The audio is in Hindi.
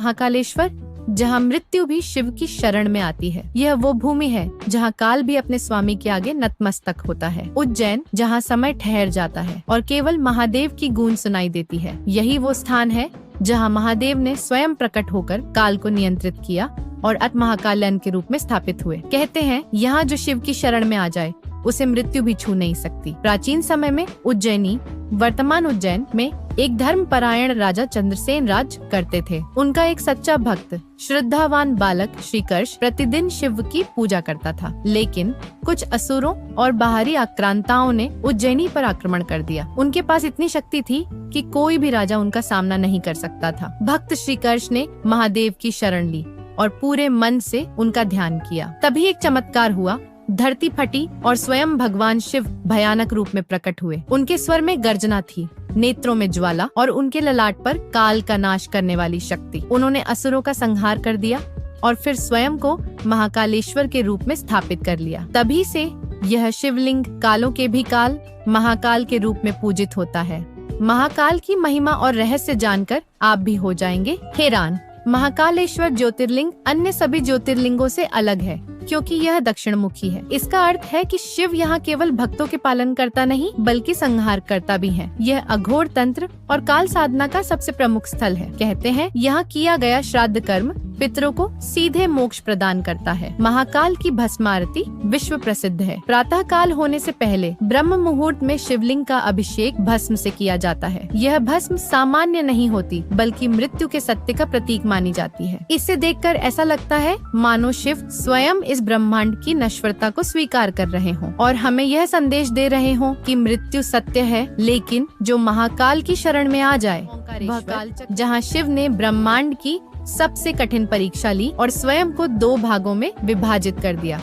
महाकालेश्वर, जहाँ मृत्यु भी शिव की शरण में आती है। यह वो भूमि है जहाँ काल भी अपने स्वामी के आगे नतमस्तक होता है। उज्जैन, जहाँ समय ठहर जाता है और केवल महादेव की गूंज सुनाई देती है। यही वो स्थान है जहाँ महादेव ने स्वयं प्रकट होकर काल को नियंत्रित किया और अत महाकालन के रूप में स्थापित हुए। कहते हैं यहाँ जो शिव की शरण में आ जाए उसे मृत्यु भी छू नहीं सकती। प्राचीन समय में उज्जैनी, वर्तमान उज्जैन में एक धर्मपरायण राजा चंद्रसेन राज करते थे। उनका एक सच्चा भक्त, श्रद्धावान बालक श्रीकर्ष प्रतिदिन शिव की पूजा करता था। लेकिन कुछ असुरों और बाहरी आक्रांताओं ने उज्जैनी पर आक्रमण कर दिया। उनके पास इतनी शक्ति थी कि कोई भी राजा उनका सामना नहीं कर सकता था। भक्त श्रीकर्ष ने महादेव की शरण ली और पूरे मन से उनका ध्यान किया। तभी एक चमत्कार हुआ। धरती फटी और स्वयं भगवान शिव भयानक रूप में प्रकट हुए। उनके स्वर में गर्जना थी, नेत्रों में ज्वाला और उनके ललाट पर काल का नाश करने वाली शक्ति। उन्होंने असुरों का संहार कर दिया और फिर स्वयं को महाकालेश्वर के रूप में स्थापित कर लिया। तभी से यह शिवलिंग कालों के भी काल, महाकाल के रूप में पूजित होता है। महाकाल की महिमा और रहस्य जानकर आप भी हो जाएंगे हैरान। महाकालेश्वर ज्योतिर्लिंग अन्य सभी ज्योतिर्लिंगों से अलग है क्योंकि यह दक्षिण मुखी है। इसका अर्थ है कि शिव यहाँ केवल भक्तों के पालन करता नहीं बल्कि संहार करता भी है। यह अघोर तंत्र और काल साधना का सबसे प्रमुख स्थल है। कहते हैं यहाँ किया गया श्राद्ध कर्म पितरों को सीधे मोक्ष प्रदान करता है। महाकाल की भस्म आरती विश्व प्रसिद्ध है। प्रातः काल होने से पहले ब्रह्म मुहूर्त में शिवलिंग का अभिषेक भस्म से किया जाता है। यह भस्म सामान्य नहीं होती बल्कि मृत्यु के सत्य का प्रतीक मानी जाती है। इसे देखकर ऐसा लगता है मानो शिव स्वयं इस ब्रह्मांड की नश्वरता को स्वीकार कर रहे हों और हमें यह संदेश दे रहे हों कि मृत्यु सत्य है, लेकिन जो महाकाल की शरण में आ जाए वह काल, जहाँ शिव ने ब्रह्मांड की सबसे कठिन परीक्षा ली और स्वयं को 2 भागों में विभाजित कर दिया।